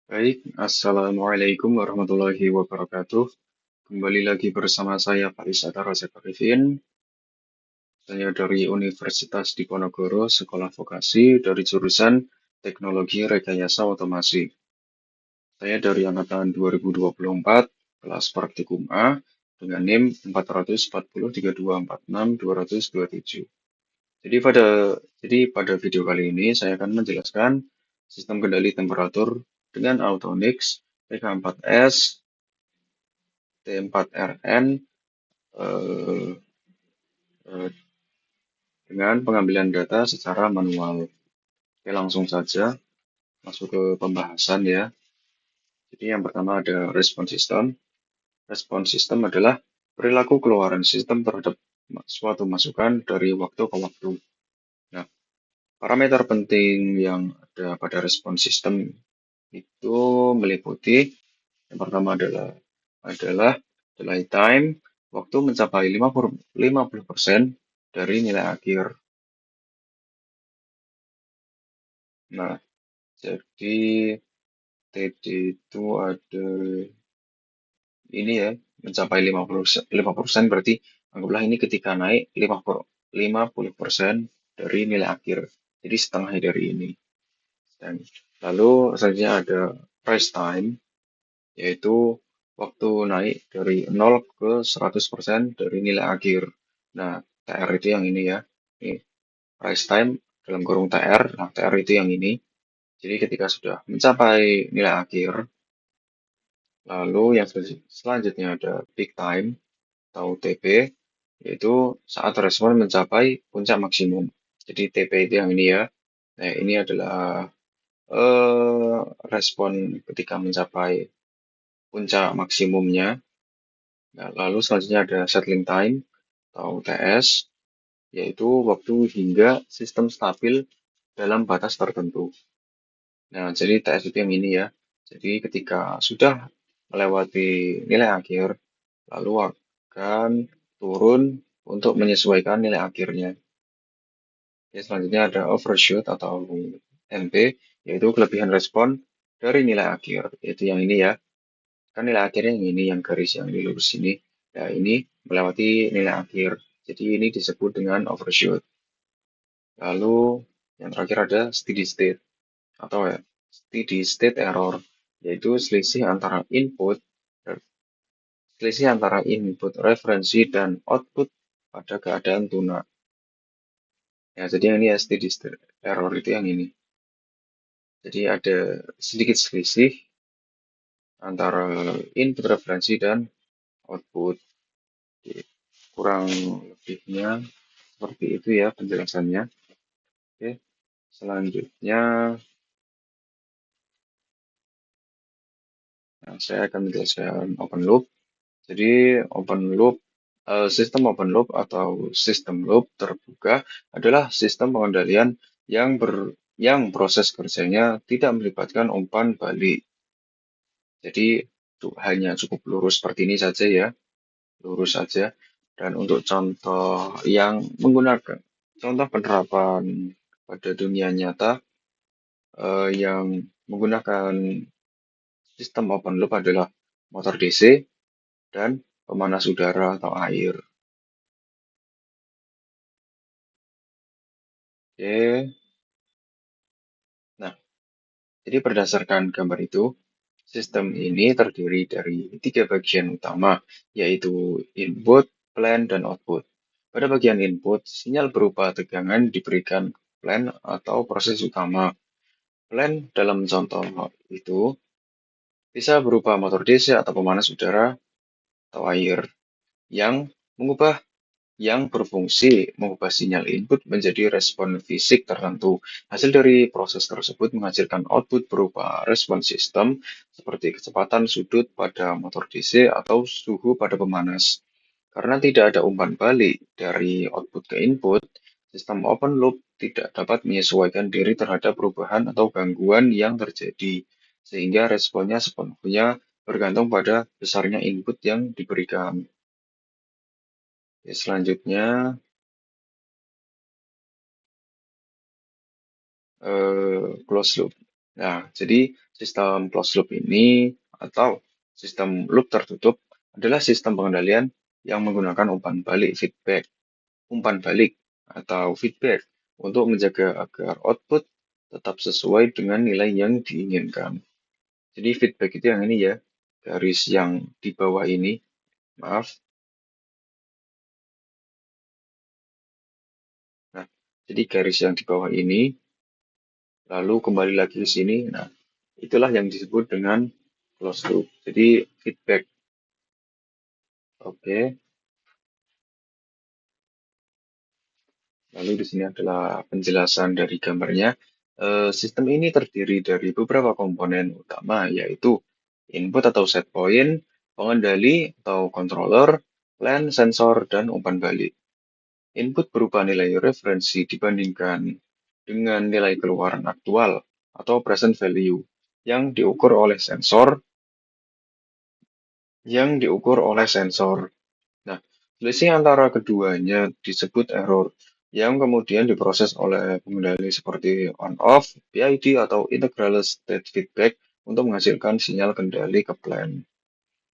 Baik, Assalamualaikum warahmatullahi wabarakatuh. Kembali lagi bersama saya Faris Atarasek Arifin. Saya dari Universitas Diponegoro, Sekolah Vokasi dari jurusan Teknologi Rekayasa Otomasi. Saya dari angkatan 2024, kelas praktikum A, dengan NIM 440 3246 227. Jadi pada video kali ini saya akan menjelaskan sistem kendali temperatur dengan Autonix TK4S T4RN eh, eh, dengan pengambilan data secara manual. Oke, langsung saja masuk ke pembahasan ya. Jadi yang pertama ada respon sistem. Respon sistem adalah perilaku keluaran sistem terhadap suatu masukan dari waktu ke waktu. Nah, parameter penting yang ada pada respon sistem itu meliputi yang pertama adalah delay time, waktu mencapai 50% dari nilai akhir. Nah, jadi TD itu ada ini ya, mencapai 50% berarti anggaplah ini ketika naik 50% dari nilai akhir. Jadi setengah dari ini. Dan lalu selanjutnya ada price time, yaitu waktu naik dari 0 ke 100% dari nilai akhir. Nah, TR itu yang ini ya. Ini price time dalam kurung TR. Nah, TR itu yang ini. Jadi ketika sudah mencapai nilai akhir, lalu yang selanjutnya ada peak time atau TP, yaitu saat respon mencapai puncak maksimum. Jadi TP itu yang ini ya. Nah, ini adalah eh, respon ketika mencapai puncak maksimumnya. Nah, lalu selanjutnya ada settling time atau TS, yaitu waktu hingga sistem stabil dalam batas tertentu. Nah, jadi TS itu yang ini ya. Jadi ketika sudah melewati nilai akhir, lalu akan turun untuk menyesuaikan nilai akhirnya. Ya, selanjutnya ada overshoot atau MP, yaitu kelebihan respon dari nilai akhir. Yaitu yang ini ya. Kan nilai akhirnya yang ini, yang garis yang di lurus ini. Ya, ini melewati nilai akhir. Jadi ini disebut dengan overshoot. Lalu yang terakhir ada steady state atau ya, steady state error, yaitu selisih antara input referensi dan output pada keadaan tuna. Ya, jadi yang ini ya steady state error itu yang ini. Jadi ada sedikit selisih antara input referensi dan output. Jadi, kurang lebihnya seperti itu ya penjelasannya. Oke, selanjutnya saya akan menjelaskan open loop. Jadi sistem open loop atau sistem loop terbuka adalah sistem pengendalian yang proses kerjanya tidak melibatkan umpan balik. Jadi hanya cukup lurus seperti ini saja ya, lurus saja. Dan untuk contoh penerapan pada dunia nyata yang menggunakan sistem open loop adalah motor DC dan pemanas udara atau air. Oke, nah, jadi berdasarkan gambar itu, sistem ini terdiri dari tiga bagian utama, yaitu input, plan, dan output. Pada bagian input, sinyal berupa tegangan diberikan plan atau proses utama. Plan dalam contoh itu bisa berupa motor DC atau pemanas udara atau air yang mengubah yang berfungsi mengubah sinyal input menjadi respon fisik tertentu. Hasil dari proses tersebut menghasilkan output berupa respon sistem seperti kecepatan sudut pada motor DC atau suhu pada pemanas. Karena tidak ada umpan balik dari output ke input, sistem open loop tidak dapat menyesuaikan diri terhadap perubahan atau gangguan yang terjadi, sehingga responnya sepenuhnya bergantung pada besarnya input yang diberikan. Oke, selanjutnya close loop. Nah, jadi sistem closed loop ini atau sistem loop tertutup adalah sistem pengendalian yang menggunakan umpan balik atau feedback untuk menjaga agar output tetap sesuai dengan nilai yang diinginkan. Jadi feedback itu yang ini ya, garis yang di bawah ini, maaf. Nah, jadi garis yang di bawah ini, lalu kembali lagi ke sini. Nah, itulah yang disebut dengan closed loop. Jadi feedback. Oke. Lalu di sini adalah penjelasan dari gambarnya. Sistem ini terdiri dari beberapa komponen utama, yaitu input atau set point, pengendali atau controller, plan, sensor, dan umpan balik. Input berupa nilai referensi dibandingkan dengan nilai keluaran aktual atau present value yang diukur oleh sensor yang diukur oleh sensor. Nah, selisih antara keduanya disebut error, yang kemudian diproses oleh pengendali seperti on-off, PID, atau integral state feedback untuk menghasilkan sinyal kendali ke plan.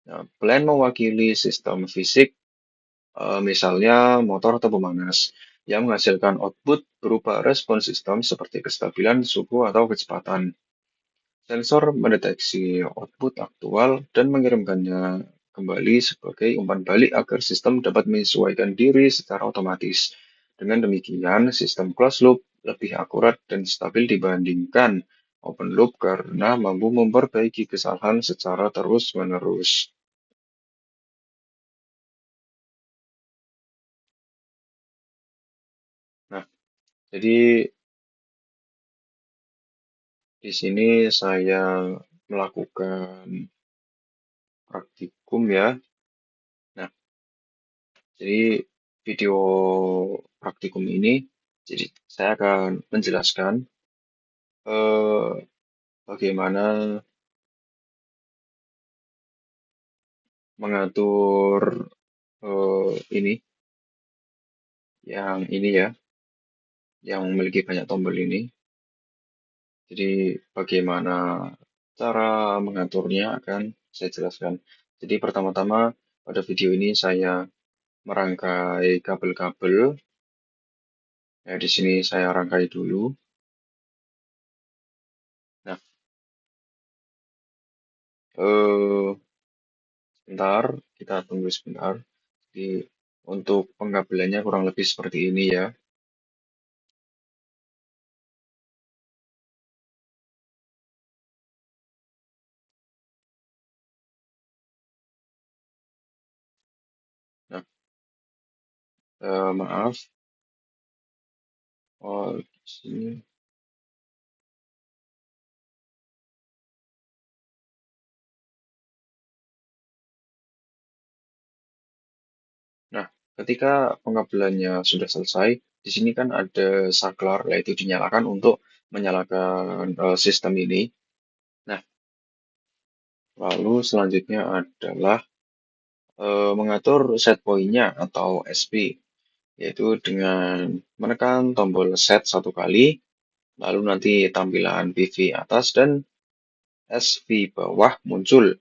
Nah, plan mewakili sistem fisik, misalnya motor atau pemanas, yang menghasilkan output berupa respon sistem seperti kestabilan suhu atau kecepatan. Sensor mendeteksi output aktual dan mengirimkannya kembali sebagai umpan balik agar sistem dapat menyesuaikan diri secara otomatis. Dengan demikian, sistem closed loop lebih akurat dan stabil dibandingkan open loop karena mampu memperbaiki kesalahan secara terus-menerus. Nah, jadi di sini saya melakukan praktikum ya. Nah, jadi video praktikum ini, jadi saya akan menjelaskan eh, bagaimana mengatur ini, yang ini ya, yang memiliki banyak tombol ini. Jadi bagaimana cara mengaturnya akan saya jelaskan. Jadi pertama-tama pada video ini saya merangkai kabel-kabel. Ya, di sini saya rangkai dulu. Nah, eh, sebentar, kita tunggu sebentar. Jadi untuk pengkabelannya kurang lebih seperti ini ya. Nah, maaf. Oh, di sini. Nah, ketika pengkabelannya sudah selesai, di sini kan ada saklar, yaitu dinyalakan untuk menyalakan sistem ini. Nah, lalu selanjutnya adalah mengatur set point-nya atau SP, yaitu dengan menekan tombol set satu kali, lalu nanti tampilan PV atas dan SV bawah muncul.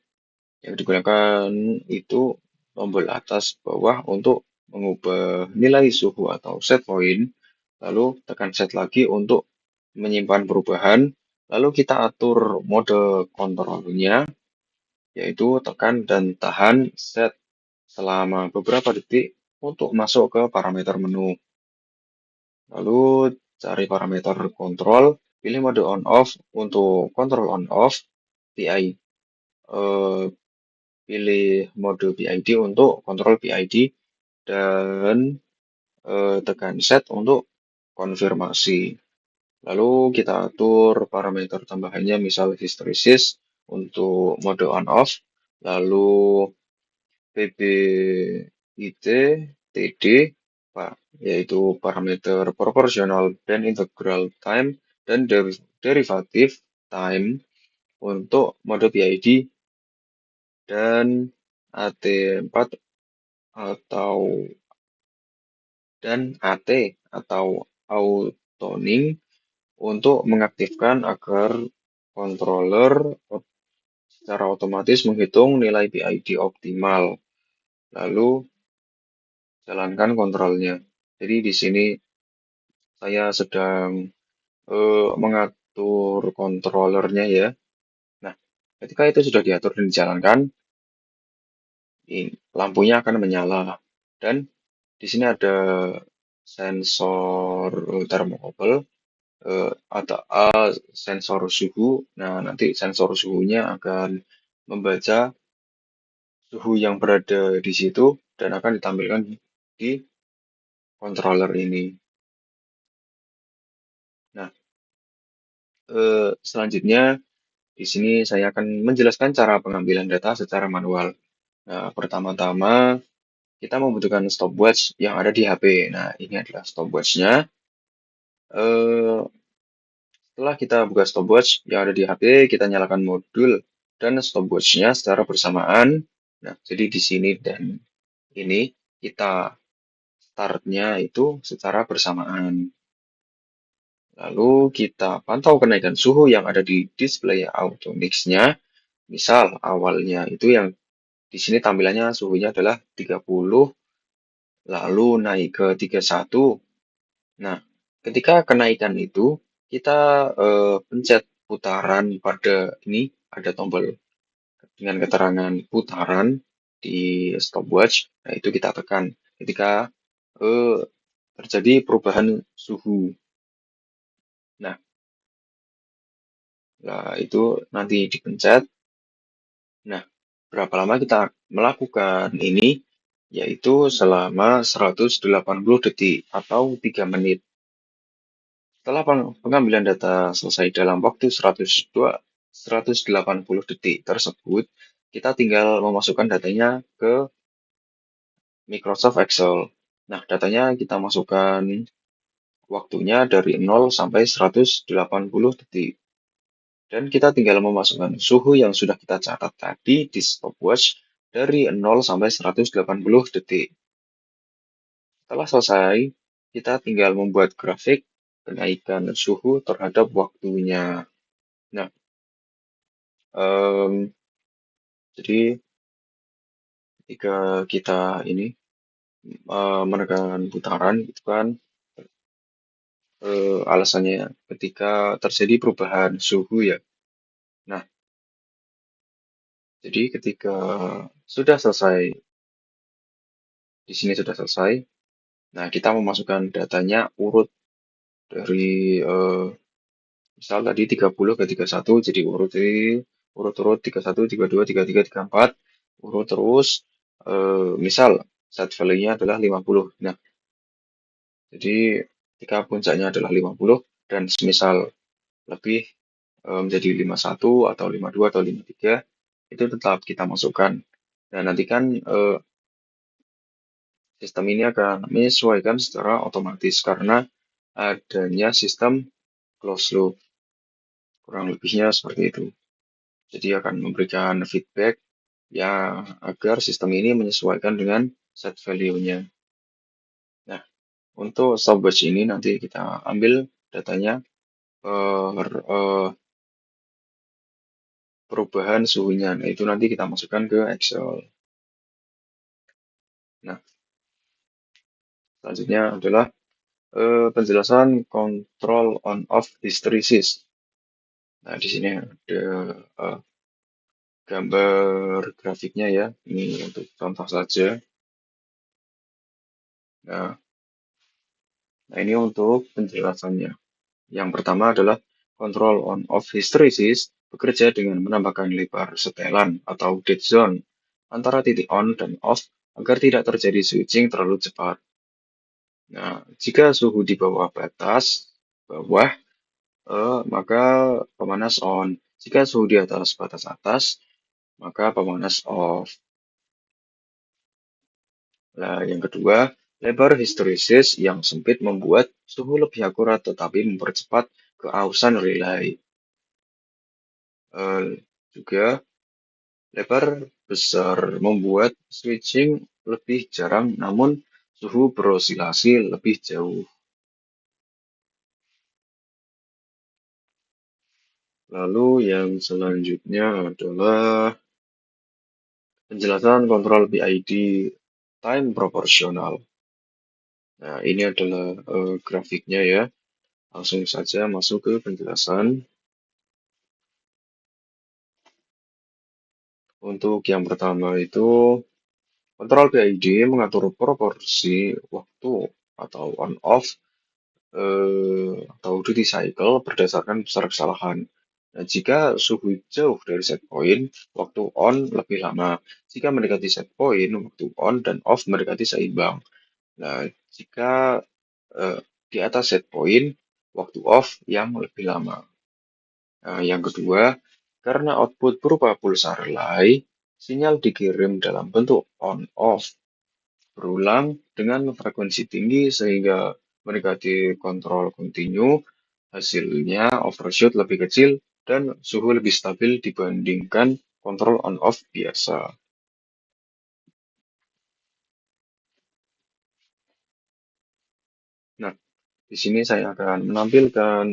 Yang digunakan itu tombol atas bawah untuk mengubah nilai suhu atau set point, lalu tekan set lagi untuk menyimpan perubahan, lalu kita atur mode kontrolnya, yaitu tekan dan tahan set selama beberapa detik untuk masuk ke parameter menu. Lalu cari parameter kontrol, pilih mode on off untuk kontrol on off, PI, eh, pilih mode PID untuk kontrol PID, dan tekan set untuk konfirmasi. Lalu kita atur parameter tambahannya, misal hysteresis untuk mode on off, lalu PBIT TD, yaitu parameter proporsional dan integral time dan derivative time untuk mode PID, dan AT4 atau AT atau autoning untuk mengaktifkan agar controller secara otomatis menghitung nilai PID optimal, lalu jalankan kontrolnya. Jadi di sini saya sedang mengatur controllernya ya. Nah, ketika itu sudah diatur dan dijalankan, lampunya akan menyala. Dan di sini ada sensor termokabel atau sensor suhu. Nah, nanti sensor suhunya akan membaca suhu yang berada di situ dan akan ditampilkan di controller ini. Nah, selanjutnya di sini saya akan menjelaskan cara pengambilan data secara manual. Nah, pertama-tama kita membutuhkan stopwatch yang ada di HP. Nah, ini adalah stopwatchnya. Eh, Setelah kita buka stopwatch yang ada di HP, kita nyalakan modul dan stopwatchnya secara bersamaan. Nah, jadi di sini dan ini kita startnya itu secara bersamaan. Lalu kita pantau kenaikan suhu yang ada di display Autonix-nya. Misal awalnya itu yang di sini tampilannya suhunya adalah 30, lalu naik ke 31. Nah, ketika kenaikan itu kita pencet putaran pada ini ada tombol dengan keterangan putaran di stopwatch. Nah, itu kita tekan ketika eh, terjadi perubahan suhu. Nah, itu nanti dipencet. Nah, berapa lama kita melakukan ini? Yaitu selama 180 detik atau 3 menit. Setelah pengambilan data selesai dalam waktu 180 detik tersebut, kita tinggal memasukkan datanya ke Microsoft Excel. Nah, datanya kita masukkan waktunya dari 0 sampai 180 detik. Dan kita tinggal memasukkan suhu yang sudah kita catat tadi di stopwatch dari 0 sampai 180 detik. Setelah selesai, kita tinggal membuat grafik kenaikan suhu terhadap waktunya. Nah, jadi ketika kita ini menekan putaran, itu kan alasannya ketika terjadi perubahan suhu ya. Nah, jadi ketika sudah selesai, di sini sudah selesai, nah kita memasukkan datanya urut dari misal tadi 30 ke 31 jadi urut-urut 31, 32, 33, 34 urut terus misal set value-nya adalah 50. Nah, jadi ketika puncaknya adalah 50 dan semisal lebih menjadi 51 atau 52 atau 53 itu tetap kita masukkan. Nah, nanti kan sistem ini akan menyesuaikan secara otomatis karena adanya sistem closed loop. Kurang lebihnya seperti itu. Jadi akan memberikan feedback ya agar sistem ini menyesuaikan dengan set value-nya. Nah, untuk stopwatch ini nanti kita ambil datanya per perubahan suhunya. Nah, itu nanti kita masukkan ke Excel. Nah, selanjutnya adalah penjelasan control on off hysteresis. Nah, di sini ada gambar grafiknya ya. Ini untuk contoh saja. Nah, ini untuk penjelasannya. Yang pertama adalah control on off hysteresis bekerja dengan menambahkan lebar setelan atau dead zone antara titik on dan off agar tidak terjadi switching terlalu cepat. Nah, jika suhu di bawah batas bawah, maka pemanas on. Jika suhu di atas batas atas, maka pemanas off. Nah, yang kedua, lebar histeresis yang sempit membuat suhu lebih akurat tetapi mempercepat keausan relay. Juga lebar besar membuat switching lebih jarang namun suhu berosilasi lebih jauh. Lalu yang selanjutnya adalah penjelasan kontrol PID time proporsional. Nah, ini adalah grafiknya ya. Langsung saja masuk ke penjelasan. Untuk yang pertama itu, kontrol PID mengatur proporsi waktu atau on-off atau duty cycle berdasarkan besar kesalahan. Nah, jika suhu jauh dari set point, waktu on lebih lama. Jika mendekati set point, waktu on dan off mendekati seimbang. Nah, jika di atas set point, waktu off yang lebih lama. Nah, yang kedua, karena output berupa pulsar relay, sinyal dikirim dalam bentuk on-off berulang dengan frekuensi tinggi sehingga mendekati kontrol kontinu, hasilnya overshoot lebih kecil dan suhu lebih stabil dibandingkan kontrol on-off biasa. Nah, di sini saya akan menampilkan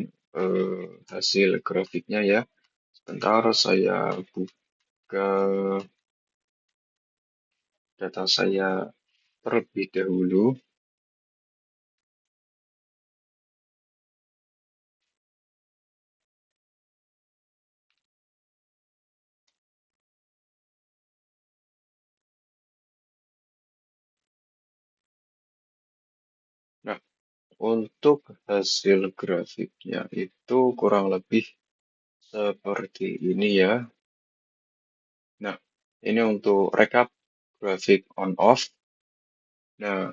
hasil grafiknya ya. Sebentar saya buka data saya terlebih dahulu. Nah, untuk hasil grafiknya itu kurang lebih seperti ini ya. Nah, ini untuk rekap grafik on-off. Nah,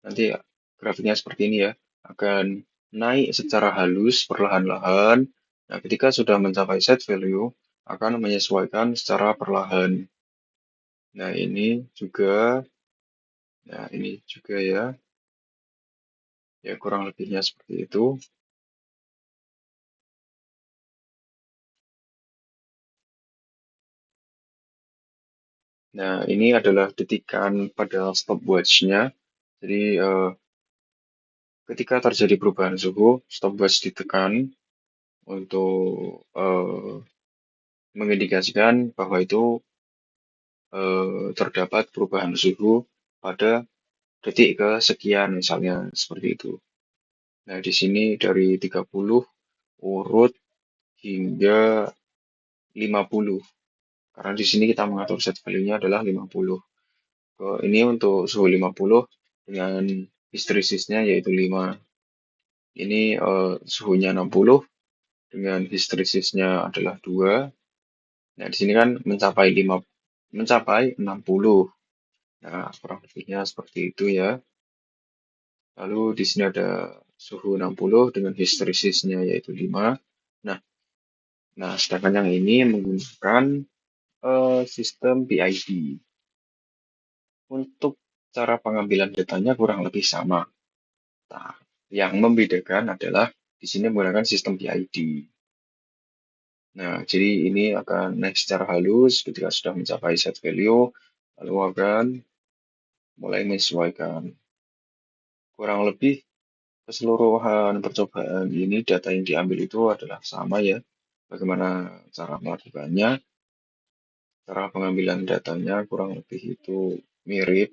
nanti grafiknya seperti ini ya. Akan naik secara halus perlahan-lahan. Nah, ketika sudah mencapai set value, akan menyesuaikan secara perlahan. Nah, ini juga, nah ini juga ya. Ya, kurang lebihnya seperti itu. Nah, ini adalah detikan pada stopwatch-nya. Jadi, ketika terjadi perubahan suhu, stopwatch ditekan untuk mengindikasikan bahwa itu terdapat perubahan suhu pada detik kesekian misalnya seperti itu. Nah, di sini dari 30 urut hingga 50. Karena di sini kita mengatur set value-nya adalah 50. Ini untuk suhu 50 dengan hysteresisnya yaitu 5. Ini suhunya 60 dengan hysteresisnya adalah 2. Nah, di sini kan mencapai 60. Nah, kurang lebihnya seperti itu ya. Lalu di sini ada suhu 60 dengan hysteresisnya yaitu 5. Nah, sedangkan yang ini menggunakan sistem PID. Untuk cara pengambilan datanya kurang lebih sama. Nah, yang membedakan adalah di sini menggunakan sistem PID. Nah, jadi ini akan naik secara halus ketika sudah mencapai set value, lalu akan mulai menyesuaikan. Kurang lebih keseluruhan percobaan ini data yang diambil itu adalah sama ya. Bagaimana cara melakukannya, cara pengambilan datanya kurang lebih itu mirip.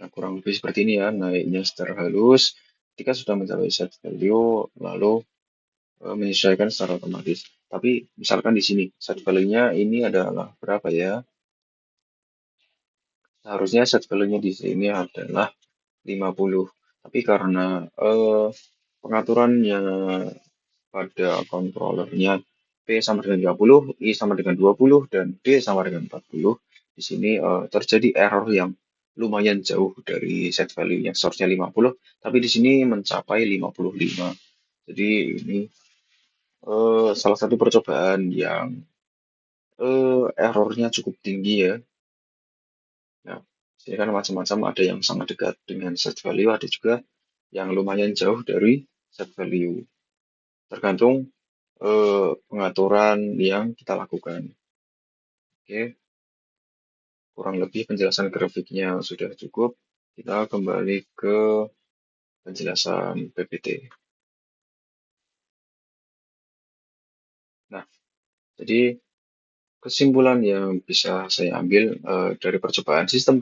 Nah, kurang lebih seperti ini ya, naiknya secara halus. Ketika sudah mencapai set value, lalu menyesuaikan secara otomatis. Tapi misalkan di sini set value-nya ini adalah berapa ya? Seharusnya set value-nya di sini adalah 50. Tapi karena pengaturannya pada controllernya P sama dengan 30, I sama dengan 20, dan D sama dengan 40. Di sini terjadi error yang lumayan jauh dari set value yang source-nya 50, tapi di sini mencapai 55. Jadi ini salah satu percobaan yang errornya cukup tinggi ya. Nah, sini kan macam-macam, ada yang sangat dekat dengan set value, ada juga yang lumayan jauh dari set value. Tergantung pengaturan yang kita lakukan. Oke, kurang lebih penjelasan grafiknya sudah cukup. Kita kembali ke penjelasan PPT. Jadi kesimpulan yang bisa saya ambil dari percobaan sistem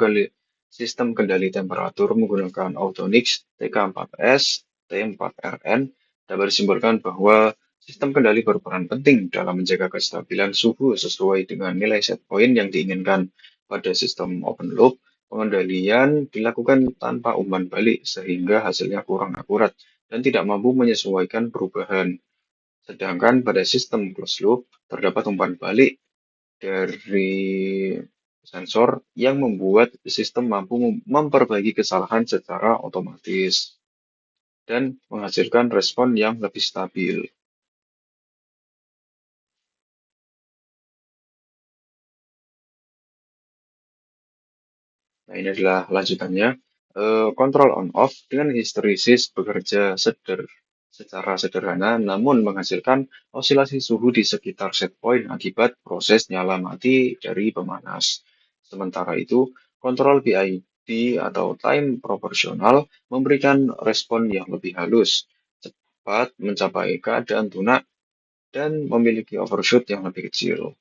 kendali temperatur menggunakan Autonix TK4S T4RN dapat disimpulkan bahwa sistem kendali berperan penting dalam menjaga kestabilan suhu sesuai dengan nilai set point yang diinginkan. Pada sistem open loop, pengendalian dilakukan tanpa umpan balik sehingga hasilnya kurang akurat dan tidak mampu menyesuaikan perubahan. Sedangkan pada sistem closed loop, terdapat umpan balik dari sensor yang membuat sistem mampu memperbaiki kesalahan secara otomatis dan menghasilkan respon yang lebih stabil. Nah, ini adalah lanjutannya. Kontrol on-off dengan histeresis bekerja secara sederhana, namun menghasilkan osilasi suhu di sekitar set point akibat proses nyala mati dari pemanas. Sementara itu, kontrol PID atau time proporsional memberikan respon yang lebih halus, cepat mencapai keadaan tunak, dan memiliki overshoot yang lebih kecil.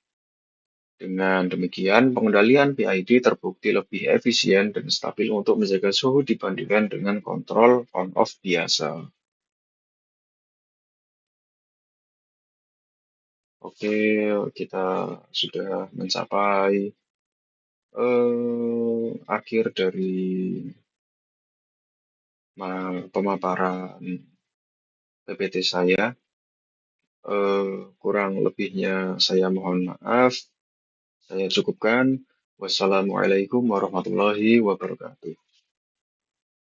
Dengan demikian, pengendalian PID terbukti lebih efisien dan stabil untuk menjaga suhu dibandingkan dengan kontrol on-off biasa. Oke, kita sudah mencapai akhir dari pemaparan PPT saya. Kurang lebihnya saya mohon maaf. Saya cukupkan. Wassalamualaikum warahmatullahi wabarakatuh.